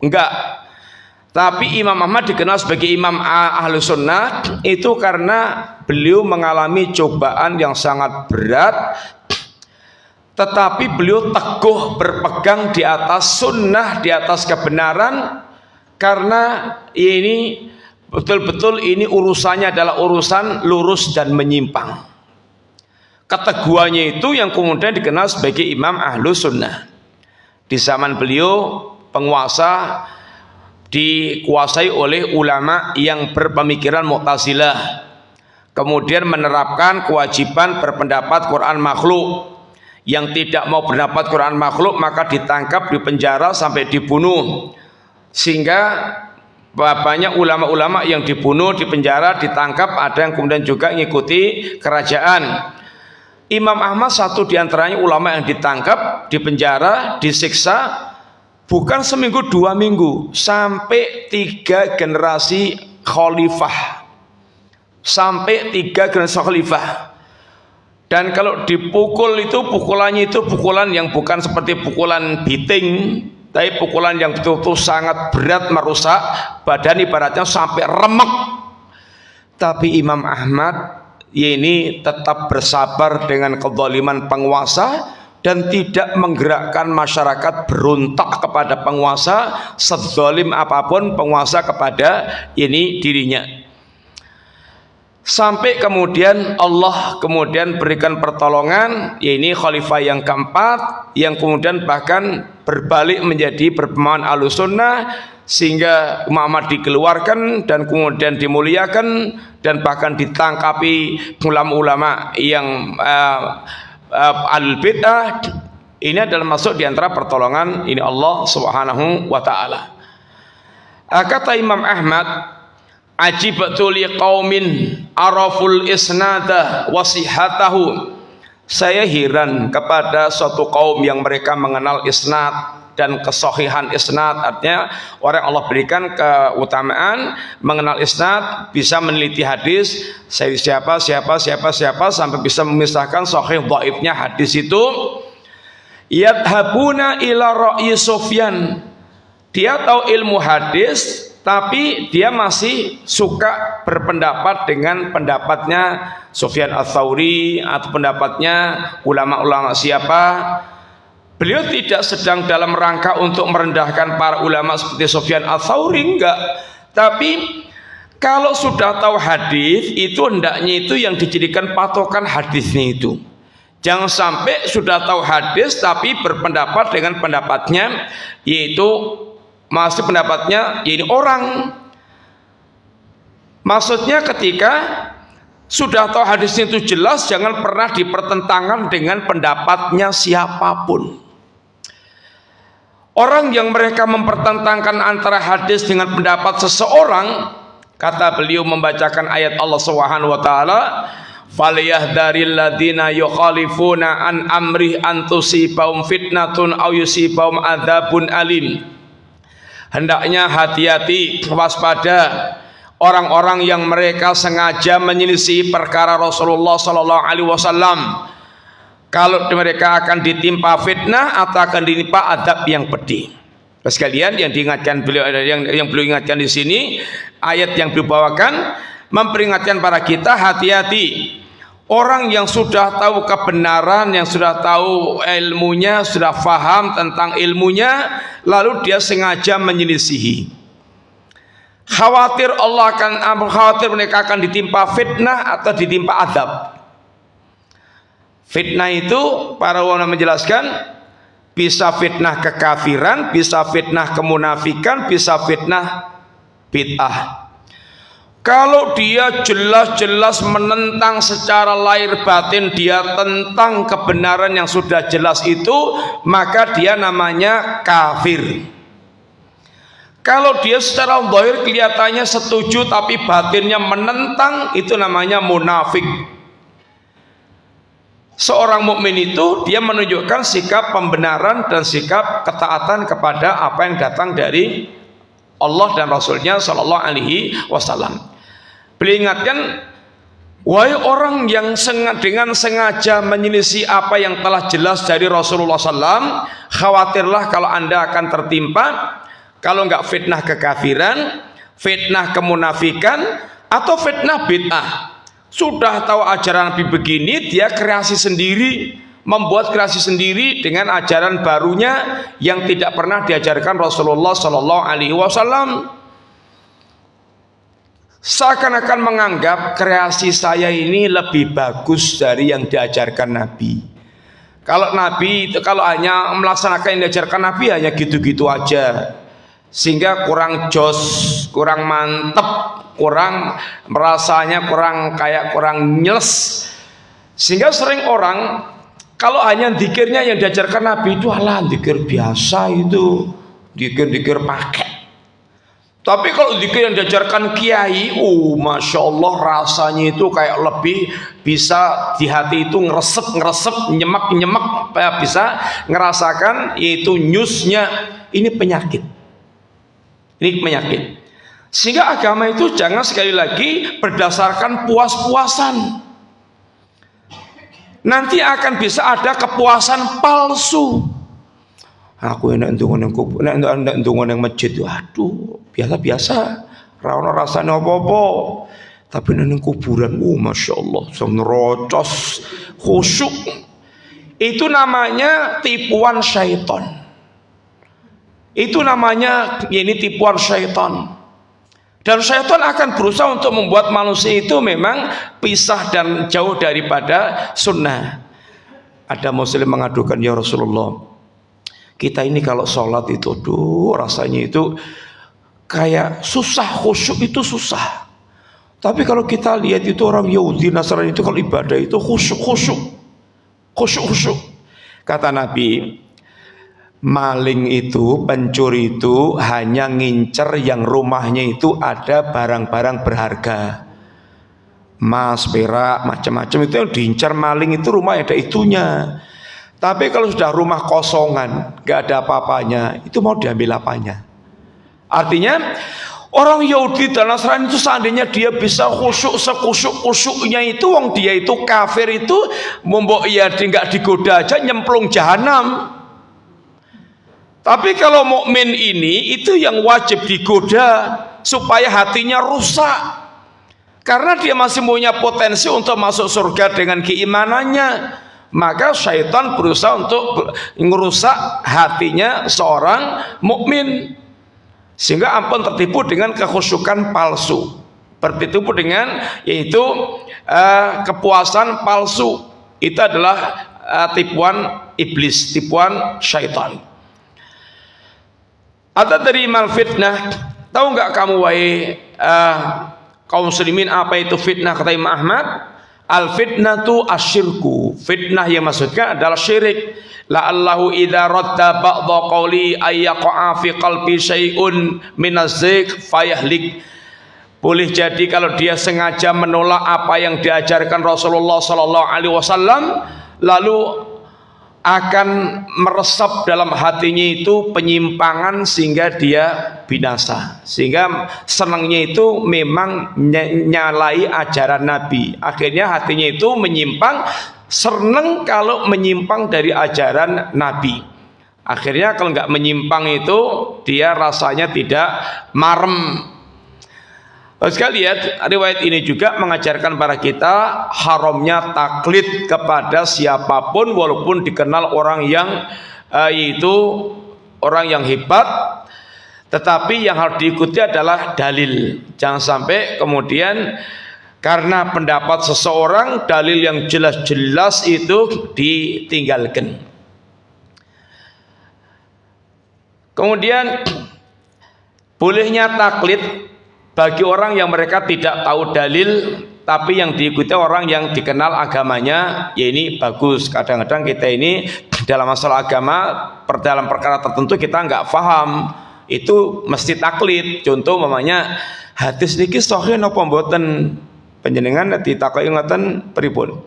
enggak. Tapi Imam Ahmad dikenal sebagai Imam Ahlus Sunnah itu karena beliau mengalami cobaan yang sangat berat, tetapi beliau teguh berpegang di atas sunnah, di atas kebenaran, karena ini betul-betul ini urusannya adalah urusan lurus dan menyimpang. Keteguhannya itu yang kemudian dikenal sebagai Imam Ahlus Sunnah. Di zaman beliau penguasa dikuasai oleh ulama yang berpemikiran Mu'tazilah, kemudian menerapkan kewajiban berpendapat Quran makhluk. Yang tidak mau berpendapat Quran makhluk maka ditangkap, dipenjara sampai dibunuh. Sehingga banyak ulama-ulama yang dibunuh, dipenjara, ditangkap, ada yang kemudian juga mengikuti kerajaan. Imam Ahmad satu diantaranya ulama yang ditangkap, dipenjara, disiksa, bukan seminggu 2 minggu, sampai 3 generasi khalifah, sampai 3 generasi khalifah. Dan kalau dipukul itu pukulannya itu pukulan yang bukan seperti pukulan biting, tapi pukulan yang betul-betul sangat berat, merusak badan, ibaratnya sampai remek. Tapi Imam Ahmad ini tetap bersabar dengan kezaliman penguasa dan tidak menggerakkan masyarakat berontak kepada penguasa, sezalim apapun penguasa kepada ini dirinya. Sampai kemudian Allah kemudian berikan pertolongan, ini khalifah yang keempat, yang kemudian bahkan berbalik menjadi berpemahaman Ahlus Sunnah, sehingga Muhammad dikeluarkan dan kemudian dimuliakan dan bahkan ditangkapi ulama-ulama yang al-bid'ah. Ini adalah masuk di antara pertolongan ini Allah Subhanahu wa taala. Kata Imam Ahmad, ajibtu liqaumin araful isnada wasihatahu. Saya heran kepada suatu kaum yang mereka mengenal isnad dan kesahihan isnad, artinya orang yang Allah berikan keutamaan mengenal isnad, bisa meneliti hadis siapa sampai bisa memisahkan sahih dhaifnya hadis itu. Yadhabuna ila ra'yi Sufyan, dia tahu ilmu hadis tapi dia masih suka berpendapat dengan pendapatnya Sufyan Ats-Tsauri atau pendapatnya ulama-ulama siapa. Beliau tidak sedang dalam rangka untuk merendahkan para ulama seperti Sufyan Ats-Tsauri, enggak. Tapi kalau sudah tahu hadis itu hendaknya itu yang dijadikan patokan hadisnya itu. Jangan sampai sudah tahu hadis tapi berpendapat dengan pendapatnya, yaitu masih pendapatnya yaitu orang. Maksudnya ketika sudah tahu hadisnya itu jelas, jangan pernah dipertentangkan dengan pendapatnya siapapun. Orang yang mereka mempertentangkan antara hadis dengan pendapat seseorang, kata beliau membacakan ayat Allah Subhanahu wa taala, "Falyahdharil ladzina yukhalifuna an amri an tusibahum fitnatun aw yusibahum adzabun alim." Hendaknya hati-hati, waspada orang-orang yang mereka sengaja menyelisih perkara Rasulullah sallallahu alaihi wasallam. Kalau mereka akan ditimpa fitnah atau akan ditimpa adab yang pedih. Terus sekalian yang diingatkan beliau, yang beliau ingatkan di sini, ayat yang beliau bawakan memperingatkan para kita, hati-hati orang yang sudah tahu kebenaran, yang sudah tahu ilmunya, sudah faham tentang ilmunya, lalu dia sengaja menyelisihi. Khawatir mereka akan ditimpa fitnah atau ditimpa adab. Fitnah itu para ulama menjelaskan bisa fitnah kekafiran, bisa fitnah kemunafikan, bisa fitnah bid'ah. Kalau dia jelas-jelas menentang secara lahir batin, dia tentang kebenaran yang sudah jelas itu, maka dia namanya kafir. Kalau dia secara zahir kelihatannya setuju tapi batinnya menentang, itu namanya munafik. Seorang mukmin itu dia menunjukkan sikap pembenaran dan sikap ketaatan kepada apa yang datang dari Allah dan Rasulnya Sallallahu Alaihi Wasallam. Beliau ingatkan, wahai orang yang dengan sengaja menyelisih apa yang telah jelas dari Rasulullah SAW, khawatirlah kalau anda akan tertimpa, kalau enggak fitnah kekafiran, fitnah kemunafikan, atau fitnah bid'ah. Sudah tahu ajaran Nabi begini, dia kreasi sendiri, membuat kreasi sendiri dengan ajaran barunya yang tidak pernah diajarkan Rasulullah Sallallahu Alaihi Wasallam. Seakan-akan menganggap kreasi saya ini lebih bagus dari yang diajarkan Nabi. Kalau Nabi itu kalau hanya melaksanakan yang diajarkan Nabi hanya gitu-gitu aja, sehingga kurang jos, kurang mantep, kurang merasanya kurang nyeles, sehingga sering orang kalau hanya zikirnya yang diajarkan Nabi itu alah zikir biasa, itu zikir pakai. Tapi kalau zikir yang diajarkan kiai, masya Allah rasanya itu kayak lebih bisa di hati itu ngeresep, nyemak, bisa ngerasakan yaitu nyusnya. Ini penyakit. Sehingga agama itu jangan sekali lagi berdasarkan puas-puasan. Nanti akan bisa ada kepuasan palsu. Aku enak ndonga nang masjid, aduh biasa-biasa, ra ono rasane apa-apa. Tapi nang kuburan, masya Allah, nerocos, khusyuk. Itu namanya tipuan syaitan. Itu namanya tipuan syaitan. Dan syaitan akan berusaha untuk membuat manusia itu memang pisah dan jauh daripada sunnah. Ada muslim mengadukan, ya Rasulullah, kita ini kalau sholat itu rasanya itu kayak susah, khusyuk itu susah. Tapi kalau kita lihat itu orang Yahudi Nasrani itu kalau ibadah itu khusyuk. Kata Nabi, maling itu, pencuri itu hanya ngincer yang rumahnya itu ada barang-barang berharga, emas, perak, macam-macam, itu yang diincar maling itu rumah ada itunya. Tapi kalau sudah rumah kosongan, gak ada apa-apanya, itu mau diambil apanya? Artinya orang Yahudi dan Nasrani itu seandainya dia bisa khusyuk sekhusyuk-khusyuknya itu, wong dia itu kafir itu, membok ya nggak digoda aja nyemplung jahanam. Tapi kalau mukmin ini itu yang wajib digoda supaya hatinya rusak, karena dia masih punya potensi untuk masuk surga dengan keimanannya. Maka syaitan berusaha untuk merusak hatinya seorang mukmin, sehingga ampun tertipu dengan kekhusyukan palsu, tertipu dengan yaitu kepuasan palsu. Itu adalah tipuan iblis, tipuan syaitan. Atau dari mal fitnah, tahu nggak kamu wahai kaum muslimin apa itu fitnah? Kata Imam Ahmad, Al fitnatu asyirku. Fitnah yang maksudnya adalah syirik. La'allahu idza radda ba'dha qawli ayyaqa'a fi qalbi syai'un minaz-zikr fayahlik. Boleh jadi kalau dia sengaja menolak apa yang diajarkan Rasulullah sallallahu alaihi wasallam, lalu akan meresap dalam hatinya itu penyimpangan sehingga dia binasa. Sehingga senangnya itu memang nyalai ajaran Nabi. Akhirnya hatinya itu menyimpang, senang kalau menyimpang dari ajaran Nabi. Akhirnya kalau nggak menyimpang itu dia rasanya tidak marem. Sekali lihat, riwayat ini juga mengajarkan para kita haramnya taklid kepada siapapun walaupun dikenal orang yang itu orang yang hebat, tetapi yang harus diikuti adalah dalil. Jangan sampai kemudian karena pendapat seseorang dalil yang jelas-jelas itu ditinggalkan. Kemudian bolehnya taklid bagi orang yang mereka tidak tahu dalil, tapi yang diikuti orang yang dikenal agamanya, ya ini bagus. Kadang-kadang kita ini dalam masalah agama, dalam perkara tertentu kita nggak paham, itu mesti taklid. Contoh mamanya hadis niki sahih napa mboten, panjenengan ditakoki ngoten pripun.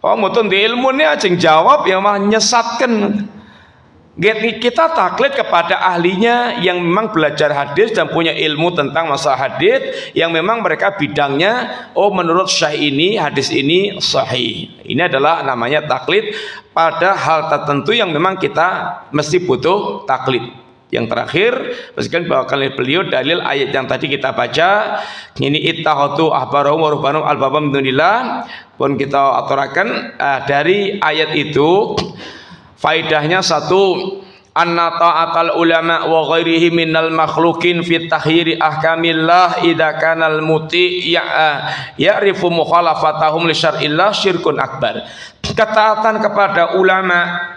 Oh mboten di ilmune ajeng jawab yang mah nyesatken. Kita taklid kepada ahlinya yang memang belajar hadis dan punya ilmu tentang masalah hadis, yang memang mereka bidangnya, oh menurut syekh ini hadis ini sahih. Ini adalah namanya taklid pada hal tertentu yang memang kita mesti butuh taklid. Yang terakhir, meskipun bawakan beliau dalil ayat yang tadi kita baca, ini ittahadu ahbarahum wa ruhbanahum arbabam min dunillah, pun kita aturakan dari ayat itu. Faidahnya satu, anna ta'atal ulama wa ghairihi minal makhlukin fi tahyiri ahkamillah idza kana al muti ya'rifu mukhalafatahum li syar'illah syirkun akbar. Ketaatan kepada ulama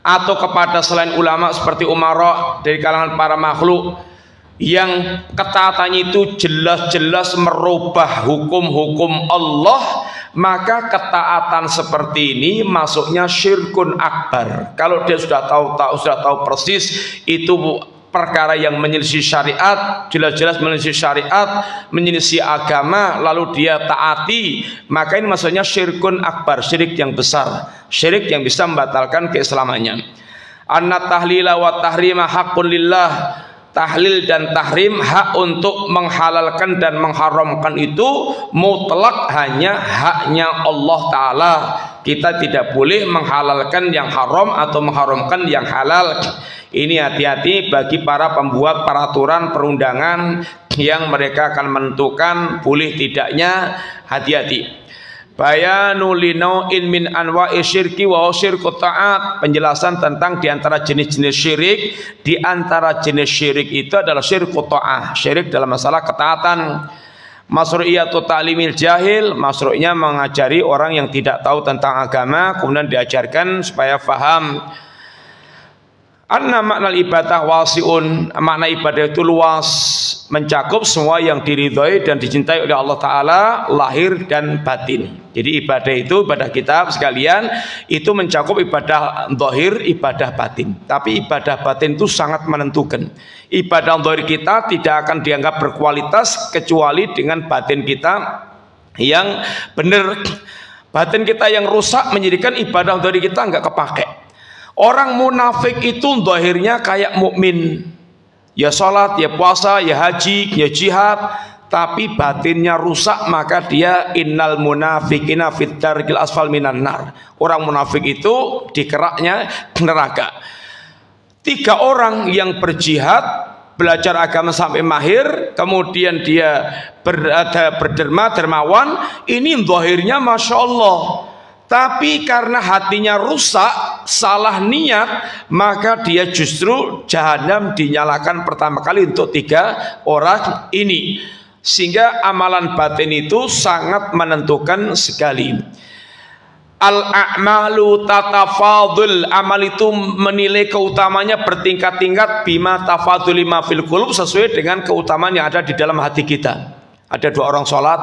atau kepada selain ulama seperti umara dari kalangan para makhluk yang ketaatannya itu jelas-jelas merubah hukum-hukum Allah, maka ketaatan seperti ini masuknya syirkun akbar. Kalau dia sudah tahu persis itu perkara yang menyelisih syariat, jelas-jelas menyelisih syariat, menyelisih agama, lalu dia taati, maka ini maksudnya syirkun akbar, syirik yang besar, syirik yang bisa membatalkan keislamannya. Anna tahlila wa tahrima haqqun lillah. Tahlil dan tahrim hak untuk menghalalkan dan mengharamkan itu mutlak hanya haknya Allah Ta'ala. Kita tidak boleh menghalalkan yang haram atau mengharamkan yang halal. Ini hati-hati bagi para pembuat peraturan perundangan yang mereka akan menentukan boleh tidaknya, hati-hati. Bayanu linau'in min anwa'i syirki wa syirku ta'at. Penjelasan tentang diantara jenis-jenis syirik. Diantara jenis syirik itu adalah syirku ta'ah, syirik dalam masalah ketaatan. Masru'iyatu ta'limil jahil, masru'nya mengajari orang yang tidak tahu tentang agama, kemudian diajarkan supaya faham. Anna makna ibadah wasi'un, makna ibadah itu luas, mencakup semua yang diridhoi dan dicintai oleh Allah Ta'ala, lahir dan batin. Jadi ibadah itu, ibadah kita sekalian, itu mencakup ibadah zahir, ibadah batin. Tapi ibadah batin itu sangat menentukan. Ibadah zahir kita tidak akan dianggap berkualitas kecuali dengan batin kita yang benar. Batin kita yang rusak menjadikan ibadah zahir kita nggak kepake. Orang munafik itu zahirnya kayak mukmin, ya sholat, ya puasa, ya haji, ya jihad, tapi batinnya rusak, maka dia innal munafiqina fit darkil asfal minan nar. Orang munafik itu dikeraknya neraka. 3 orang yang berjihad, belajar agama sampai mahir, kemudian dia dermawan, ini zahirnya masya Allah. Tapi karena hatinya rusak, salah niat, maka dia justru jahanam dinyalakan pertama kali untuk 3 orang ini. Sehingga amalan batin itu sangat menentukan sekali. Al-a'malu tatafadul, amal itu menilai keutamanya bertingkat-tingkat bima tafadul lima fil qulub, sesuai dengan keutamaan yang ada di dalam hati kita. Ada 2 orang sholat,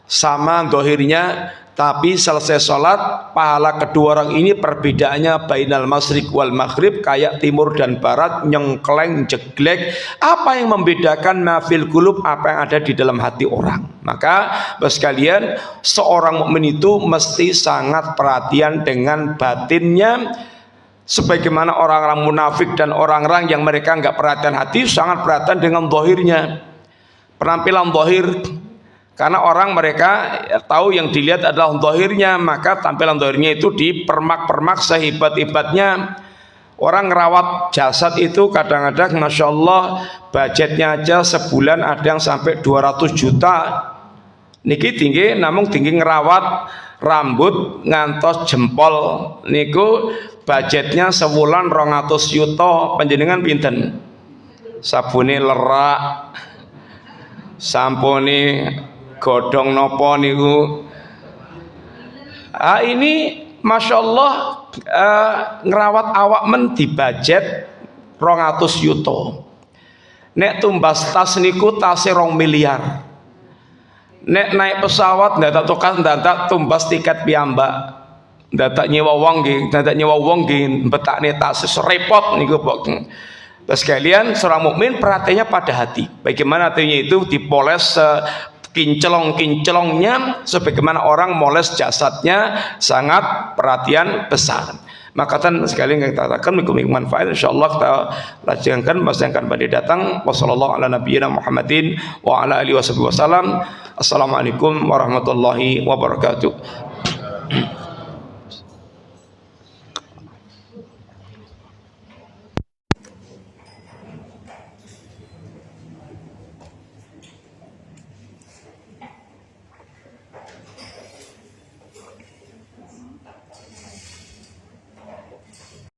sama zahirnya Tapi selesai sholat, pahala kedua orang ini perbedaannya bainal masyriq wal maghrib, kayak timur dan barat, nyengkleng, jeglek. Apa yang membedakan mafil qulub, apa yang ada di dalam hati orang. Maka sekalian, seorang mukmin itu mesti sangat perhatian dengan batinnya, sebagaimana orang-orang munafik dan orang-orang yang mereka nggak perhatian hati, sangat perhatian dengan zahirnya, penampilan zahir. Karena orang mereka tahu yang dilihat adalah zahirnya, maka tampilan zahirnya itu dipermak-permak sehebat-hebatnya. Orang ngerawat jasad itu kadang-kadang Masya Allah budgetnya aja sebulan ada yang sampai 200 juta. Niki tinggi, namun tinggi ngerawat rambut ngantos jempol. Niku budgetnya sebulan 200 juta. Panjenengan pinten? Sabune lerak, sampone godong nopo niku. Ini Masya Allah ngerawat awak men di budget 200 yuto. Nek tumbas tas niku tasnya 2 miliar. Nek naik pesawat ndadak tukang ndadak tumbas tiket piyambak. Ndadak nyewa wong nggih betakne tas repot niku kok. Terus kalian seorang mukmin perhatiannya pada hati. Bagaimana hatinya itu dipoles kinclong-kinclongnya, sebagaimana orang moles jasadnya, sangat perhatian besar. Maka kan sekali yang kita katakan memiliki manfaat, insyaallah kita lanjutkan masa yang akan datang. Wassallallahu ala nabiyyina Muhammadin wa ala alihi wasallam. Assalamualaikum warahmatullahi wabarakatuh.